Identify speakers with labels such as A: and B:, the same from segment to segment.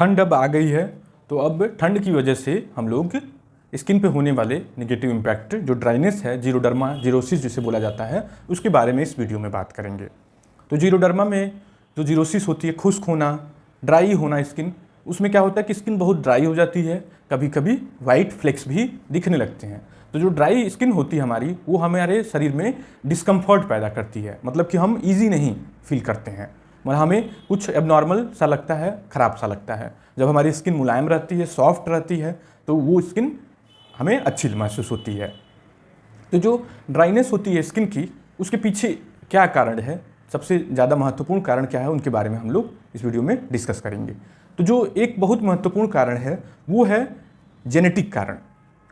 A: ठंड अब आ गई है, तो अब ठंड की वजह से हम लोग स्किन पे होने वाले नेगेटिव इम्पैक्ट जो ड्राइनेस है, जीरोडर्मा जीरोसिस जिसे बोला जाता है, उसके बारे में इस वीडियो में बात करेंगे। तो जीरोडर्मा में जो जीरोसिस होती है, खुश्क होना, ड्राई होना स्किन, उसमें क्या होता है कि स्किन बहुत ड्राई हो जाती है, कभी कभी वाइट फ्लेक्स भी दिखने लगते हैं। तो जो ड्राई स्किन होती है हमारी, वो हमारे शरीर में डिस्कम्फर्ट पैदा करती है, मतलब कि हम ईजी नहीं फील करते हैं, मतलब हमें कुछ एबनॉर्मल सा लगता है, ख़राब सा लगता है। जब हमारी स्किन मुलायम रहती है, सॉफ्ट रहती है, तो वो स्किन हमें अच्छी महसूस होती है। तो जो ड्राइनेस होती है स्किन की, उसके पीछे क्या कारण है, सबसे ज़्यादा महत्वपूर्ण कारण क्या है, उनके बारे में हम लोग इस वीडियो में डिस्कस करेंगे। तो जो एक बहुत महत्वपूर्ण कारण है वो है जेनेटिक कारण।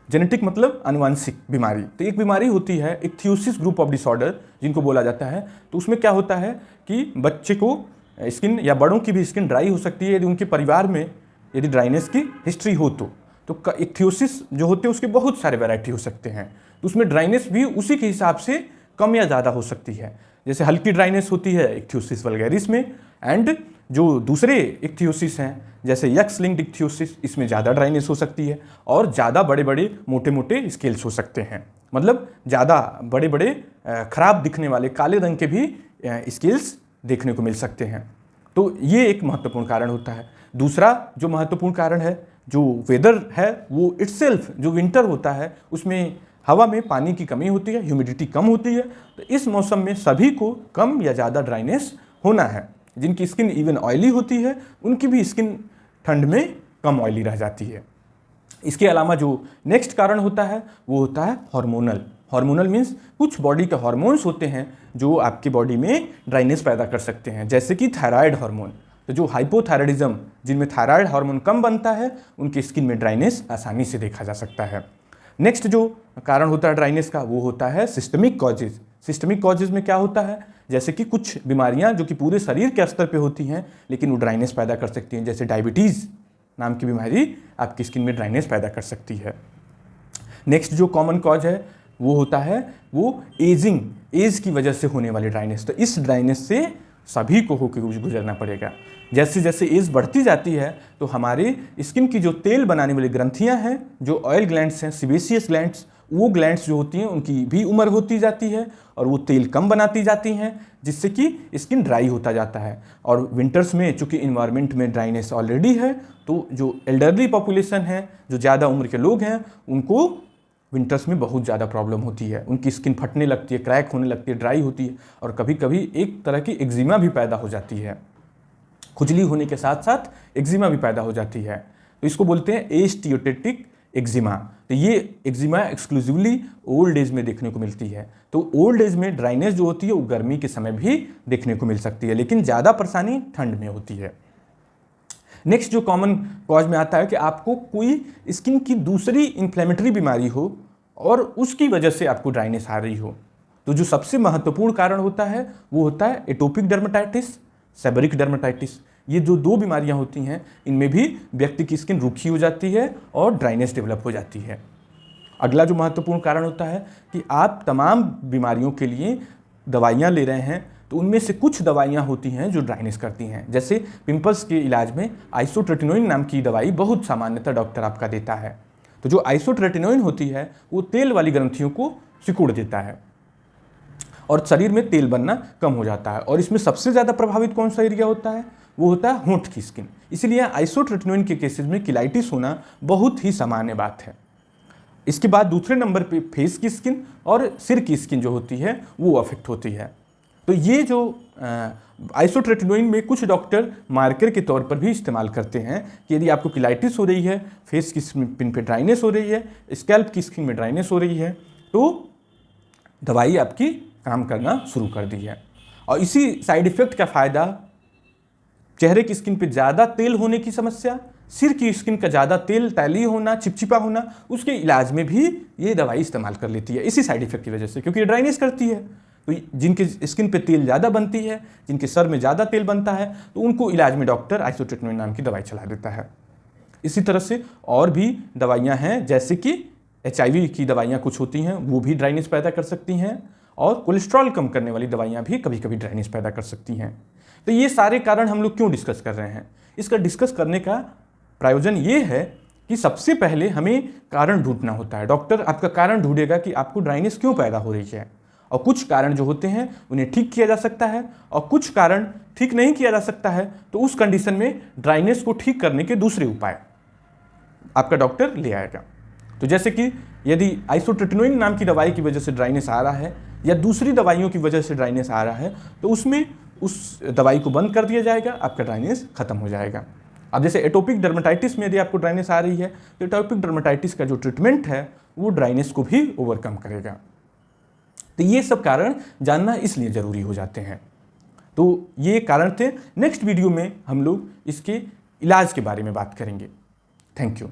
A: जेनेटिक मतलब आनुवंशिक बीमारी। तो एक बीमारी होती है इक्थियोसिस ग्रुप ऑफ डिसऑर्डर जिनको बोला जाता है। तो उसमें क्या होता है कि बच्चे को स्किन या बड़ों की भी स्किन ड्राई हो सकती है यदि उनके परिवार में यदि ड्राइनेस की हिस्ट्री हो तो इक्थियोसिस जो होते हैं उसके बहुत सारे वैरायटी हो सकते हैं। तो उसमें ड्राइनेस भी उसी के हिसाब से कम या ज़्यादा हो सकती है। जैसे हल्की ड्राइनेस होती है इक्थियोसिस वल्गैरिस में, एंड जो दूसरे इक्थियोसिस हैं जैसे यक्स लिंक्ड इक्थियोसिस, इसमें ज़्यादा ड्राइनेस हो सकती है और ज़्यादा बड़े बड़े मोटे मोटे स्केल्स हो सकते हैं, मतलब ज़्यादा बड़े बड़े खराब दिखने वाले काले रंग के भी स्केल्स देखने को मिल सकते हैं। तो ये एक महत्वपूर्ण कारण होता है। दूसरा जो महत्वपूर्ण कारण है, जो वेदर है, वो इटसेल्फ जो विंटर होता है उसमें हवा में पानी की कमी होती है, ह्यूमिडिटी कम होती है। तो इस मौसम में सभी को कम या ज़्यादा ड्राइनेस होना है। जिनकी स्किन इवन ऑयली होती है उनकी भी स्किन ठंड में कम ऑयली रह जाती है। इसके अलावा जो नेक्स्ट कारण होता है वो होता है हार्मोनल। हार्मोनल मीन्स कुछ बॉडी के हार्मोन्स होते हैं जो आपकी बॉडी में ड्राइनेस पैदा कर सकते हैं, जैसे कि थायराइड हार्मोन। तो जो हाइपोथायराइडिज्म, जिनमें थायराइड हार्मोन कम बनता है, उनकी स्किन में ड्राइनेस आसानी से देखा जा सकता है। नेक्स्ट जो कारण होता है ड्राइनेस का वो होता है सिस्टमिक कॉजेज। सिस्टमिक कॉजेज में क्या होता है, जैसे कि कुछ बीमारियां जो कि पूरे शरीर के स्तर पे होती हैं लेकिन वो ड्राइनेस पैदा कर सकती हैं, जैसे डायबिटीज़ नाम की बीमारी आपकी स्किन में ड्राइनेस पैदा कर सकती है। नेक्स्ट जो कॉमन कॉज है वो होता है वो एजिंग, एज की वजह से होने वाली ड्राइनेस। तो इस ड्राइनेस से सभी को होकर गुजरना पड़ेगा। जैसे जैसे एज बढ़ती जाती है तो हमारे स्किन की जो तेल बनाने वाली ग्रंथियां हैं, जो ऑयल ग्लैंड्स हैं, सिबेसियस ग्लैंड्स, वो ग्लैंड्स जो होती हैं उनकी भी उम्र होती जाती है और वो तेल कम बनाती जाती हैं, जिससे कि स्किन ड्राई होता जाता है। और विंटर्स में चूंकि इन्वायरमेंट में ड्राइनेस ऑलरेडी है, तो जो एल्डरली पॉपुलेशन है, जो ज़्यादा उम्र के लोग हैं, उनको विंटर्स में बहुत ज़्यादा प्रॉब्लम होती है। उनकी स्किन फटने लगती है, क्रैक होने लगती है, ड्राई होती है और कभी कभी एक तरह की एक्जिमा भी पैदा हो जाती है। खुजली होने के साथ साथ एक्जिमा भी पैदा हो जाती है। तो इसको बोलते हैं एस्टियोटेटिक एक्जिमा। तो ये एक्जिमा एक्सक्लूसिवली ओल्ड एज में देखने को मिलती है। तो ओल्ड एज में ड्राइनेस जो होती है वो गर्मी के समय भी देखने को मिल सकती है, लेकिन ज़्यादा परेशानी ठंड में होती है। नेक्स्ट जो कॉमन कॉज में आता है कि आपको कोई स्किन की दूसरी इन्फ्लेमेटरी बीमारी हो और उसकी वजह से आपको ड्राइनेस आ रही हो। तो जो सबसे महत्वपूर्ण कारण होता है वो होता है एटोपिक डर्मेटाइटिस, सेबरिक डर्मेटाइटिस। ये जो दो बीमारियां होती हैं, इनमें भी व्यक्ति की स्किन रूखी हो जाती है और ड्राइनेस डेवलप हो जाती है। अगला जो महत्वपूर्ण कारण होता है कि आप तमाम बीमारियों के लिए दवाइयाँ ले रहे हैं, तो उनमें से कुछ दवाइयाँ होती हैं जो ड्राइनेस करती हैं। जैसे पिंपल्स के इलाज में आइसोट्रेटिनोइन नाम की दवाई बहुत सामान्यतः डॉक्टर आपका देता है। तो जो आइसोट्रेटिनोइन होती है वो तेल वाली ग्रंथियों को सिकुड़ देता है और शरीर में तेल बनना कम हो जाता है। और इसमें सबसे ज़्यादा प्रभावित कौन सा एरिया होता है, वो होता है होंठ की स्किन। इसीलिए आइसोट्रेटिनोइन के केसेस में किलाइटिस होना बहुत ही सामान्य बात है। इसके बाद दूसरे नंबर पे फेस की स्किन और सिर की स्किन जो होती है वो अफेक्ट होती है। तो ये जो आइसोट्रेटिनोइन में कुछ डॉक्टर मार्कर के तौर पर भी इस्तेमाल करते हैं कि यदि आपको किलाइटिस हो रही है, फेस की स्किन पे ड्राइनेस हो रही है, स्कैल्प की स्किन में ड्राइनेस हो रही है, तो दवाई आपकी काम करना शुरू कर दी है। और इसी साइड इफेक्ट का फ़ायदा चेहरे की स्किन पे ज़्यादा तेल होने की समस्या, सिर की स्किन का ज़्यादा तेल तैलीय होना, चिपचिपा होना, उसके इलाज में भी ये दवाई इस्तेमाल कर लेती है इसी साइड इफेक्ट की वजह से, क्योंकि ये ड्राइनेस करती है। तो जिनके स्किन पे तेल ज़्यादा बनती है, जिनके सर में ज़्यादा तेल बनता है, तो उनको इलाज में डॉक्टर आइसोट्रेटिनोइन नाम की दवाई चला देता है। इसी तरह से और भी दवाइयाँ हैं, जैसे कि HIV की दवाइयाँ कुछ होती हैं, वो भी ड्राइनेस पैदा कर सकती हैं, और कोलेस्ट्रॉल कम करने वाली दवाइयाँ भी कभी कभी ड्राइनेस पैदा कर सकती हैं। तो ये सारे कारण हम लोग क्यों डिस्कस कर रहे हैं, इसका डिस्कस करने का प्रायोजन ये है कि सबसे पहले हमें कारण ढूंढना होता है। डॉक्टर आपका कारण ढूंढेगा कि आपको ड्राइनेस क्यों पैदा हो रही है, और कुछ कारण जो होते हैं उन्हें ठीक किया जा सकता है और कुछ कारण ठीक नहीं किया जा सकता है। तो उस कंडीशन में ड्राइनेस को ठीक करने के दूसरे उपाय आपका डॉक्टर ले आएगा। तो जैसे कि यदि आइसोट्रेटिनोइन नाम की दवाई की वजह से ड्राइनेस आ रहा है या दूसरी दवाइयों की वजह से ड्राइनेस आ रहा है, तो उसमें उस दवाई को बंद कर दिया जाएगा, आपका ड्राइनेस खत्म हो जाएगा। अब जैसे एटोपिक डर्मेटाइटिस में यदि आपको ड्राइनेस आ रही है तो एटोपिक डर्मेटाइटिस का जो ट्रीटमेंट है वो ड्राइनेस को भी ओवरकम करेगा। तो ये सब कारण जानना इसलिए ज़रूरी हो जाते हैं। तो ये कारण थे। नेक्स्ट वीडियो में हम लोग इसके इलाज के बारे में बात करेंगे। Thank you.